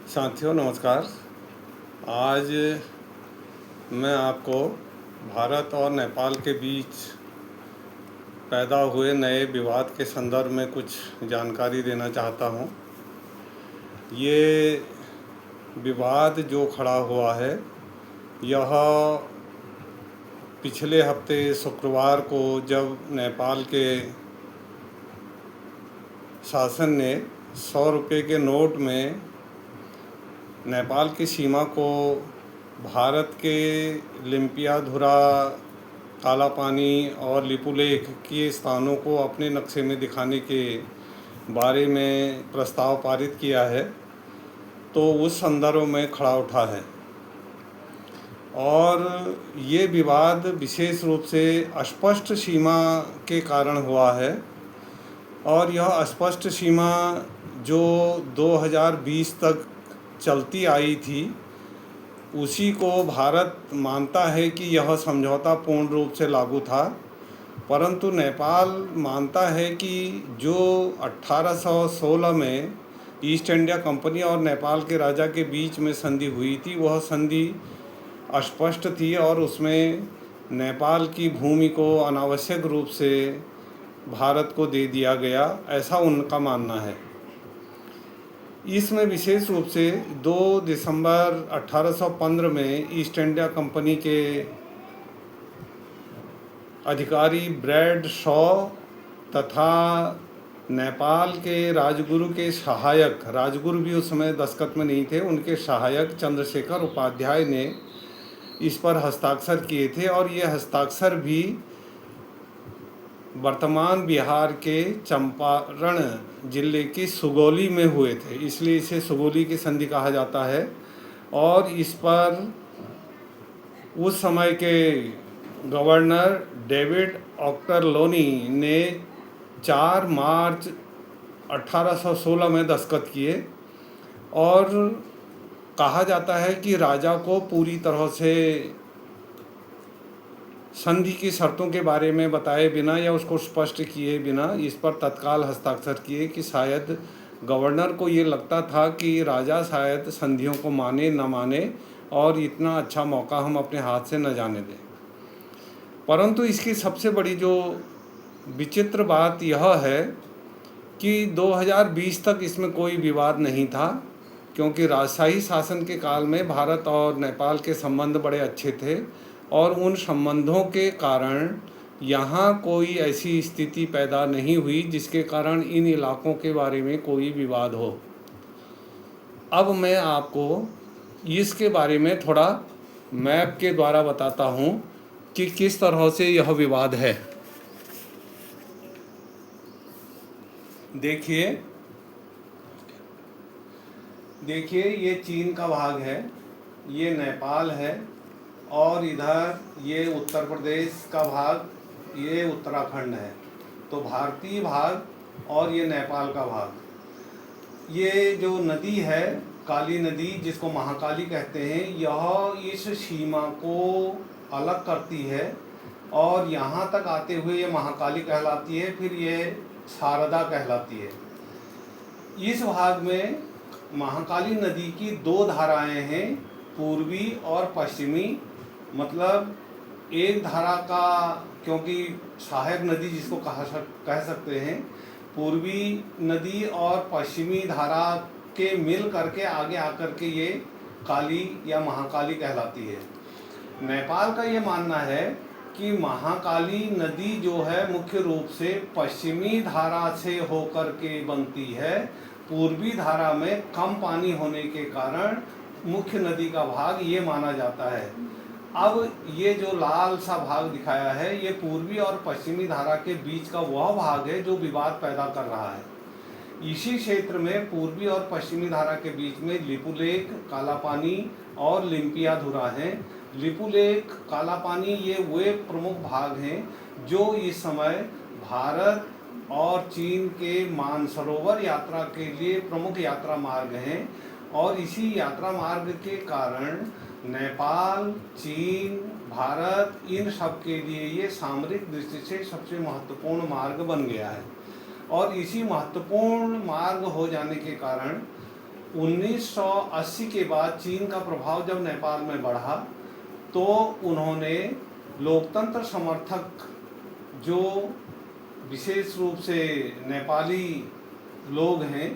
साथियों नमस्कार। आज मैं आपको भारत और नेपाल के बीच पैदा हुए नए विवाद के संदर्भ में कुछ जानकारी देना चाहता हूँ। ये विवाद जो खड़ा हुआ है यह पिछले हफ्ते शुक्रवार को जब नेपाल के शासन ने 100 रुपये के नोट में नेपाल की सीमा को भारत के लिम्पियाधुरा, काला पानी और लिपुलेख के स्थानों को अपने नक्शे में दिखाने के बारे में प्रस्ताव पारित किया है, तो उस संदर्भ में खड़ा उठा है। और ये विवाद विशेष रूप से अस्पष्ट सीमा के कारण हुआ है और यह अस्पष्ट सीमा जो 2020 तक चलती आई थी उसी को भारत मानता है कि यह समझौता पूर्ण रूप से लागू था, परंतु नेपाल मानता है कि जो 1816 में ईस्ट इंडिया कंपनी और नेपाल के राजा के बीच में संधि हुई थी वह संधि अस्पष्ट थी और उसमें नेपाल की भूमि को अनावश्यक रूप से भारत को दे दिया गया, ऐसा उनका मानना है। इसमें विशेष रूप से 2 दिसंबर 1815 में ईस्ट इंडिया कंपनी के अधिकारी ब्रैड शॉ तथा नेपाल के राजगुरु के सहायक, राजगुरु भी उस समय दस्तखत में नहीं थे, उनके सहायक चंद्रशेखर उपाध्याय ने इस पर हस्ताक्षर किए थे और ये हस्ताक्षर भी वर्तमान बिहार के चंपारण जिले की सुगौली में हुए थे, इसलिए इसे सुगौली की संधि कहा जाता है। और इस पर उस समय के गवर्नर डेविड ऑक्टरलोनी ने 4 मार्च 1816 में दस्तखत किए और कहा जाता है कि राजा को पूरी तरह से संधि की शर्तों के बारे में बताए बिना या उसको स्पष्ट किए बिना इस पर तत्काल हस्ताक्षर किए कि शायद गवर्नर को ये लगता था कि राजा शायद संधियों को माने न माने और इतना अच्छा मौका हम अपने हाथ से न जाने दें। परंतु इसकी सबसे बड़ी जो विचित्र बात यह है कि 2020 तक इसमें कोई विवाद नहीं था, क्योंकि राजशाही शासन के काल में भारत और नेपाल के संबंध बड़े अच्छे थे और उन संबंधों के कारण यहाँ कोई ऐसी स्थिति पैदा नहीं हुई जिसके कारण इन इलाकों के बारे में कोई विवाद हो। अब मैं आपको इसके बारे में थोड़ा मैप के द्वारा बताता हूँ कि किस तरह से यह विवाद है। देखिए ये चीन का भाग है, ये नेपाल है और इधर ये उत्तर प्रदेश का भाग, ये उत्तराखंड है। तो भारतीय भाग और ये नेपाल का भाग। ये जो नदी है काली नदी, जिसको महाकाली कहते हैं, यह इस सीमा को अलग करती है और यहाँ तक आते हुए ये महाकाली कहलाती है, फिर ये शारदा कहलाती है। इस भाग में महाकाली नदी की 2 धाराएं हैं, पूर्वी और पश्चिमी। मतलब एक धारा का, क्योंकि सहायक नदी जिसको कह सकते हैं, पूर्वी नदी और पश्चिमी धारा के मिल करके आगे आकर के ये काली या महाकाली कहलाती है। नेपाल का ये मानना है कि महाकाली नदी जो है मुख्य रूप से पश्चिमी धारा से होकर के बनती है, पूर्वी धारा में कम पानी होने के कारण मुख्य नदी का भाग ये माना जाता है। अब ये जो लाल सा भाग दिखाया है ये पूर्वी और पश्चिमी धारा के बीच का वह भाग है जो विवाद पैदा कर रहा है। इसी क्षेत्र में पूर्वी और पश्चिमी धारा के बीच में लिपुलेख, काला पानी और लिम्पियाधुरा हैं। लिपुलेख, काला पानी ये वे प्रमुख भाग हैं जो इस समय भारत और चीन के मानसरोवर यात्रा के लिए प्रमुख यात्रा मार्ग हैं और इसी यात्रा मार्ग के कारण नेपाल, चीन, भारत, इन सब के लिए ये सामरिक दृष्टि से सबसे महत्वपूर्ण मार्ग बन गया है। और इसी महत्वपूर्ण मार्ग हो जाने के कारण 1980 के बाद चीन का प्रभाव जब नेपाल में बढ़ा तो उन्होंने लोकतंत्र समर्थक जो विशेष रूप से नेपाली लोग हैं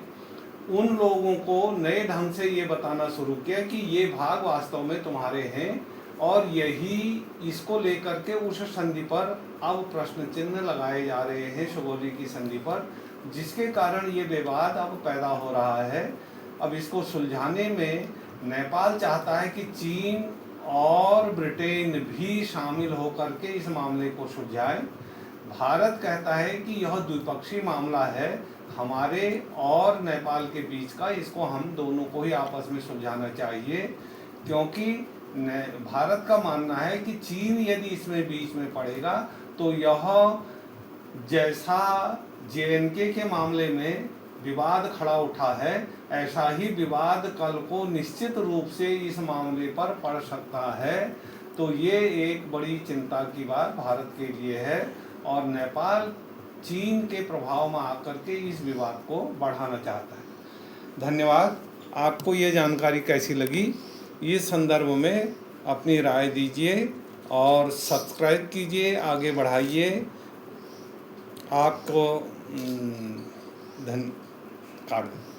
उन लोगों को नए ढंग से ये बताना शुरू किया कि ये भाग वास्तव में तुम्हारे हैं और यही इसको लेकर के उस संधि पर अब प्रश्न चिन्ह लगाए जा रहे हैं, सुगौली की संधि पर, जिसके कारण ये विवाद अब पैदा हो रहा है। अब इसको सुलझाने में नेपाल चाहता है कि चीन और ब्रिटेन भी शामिल होकर के इस मामले को सुलझाए। भारत कहता है कि यह द्विपक्षीय मामला है हमारे और नेपाल के बीच का, इसको हम दोनों को ही आपस में सुलझाना चाहिए, क्योंकि भारत का मानना है कि चीन यदि इसमें बीच में पड़ेगा तो यह जैसा JNK के मामले में विवाद खड़ा उठा है ऐसा ही विवाद कल को निश्चित रूप से इस मामले पर पड़ सकता है। तो ये एक बड़ी चिंता की बात भारत के लिए है और नेपाल चीन के प्रभाव में आकर के इस विवाद को बढ़ाना चाहता है। धन्यवाद। आपको ये जानकारी कैसी लगी, इस संदर्भ में अपनी राय दीजिए और सब्सक्राइब कीजिए, आगे बढ़ाइए। आपको धन्यवाद।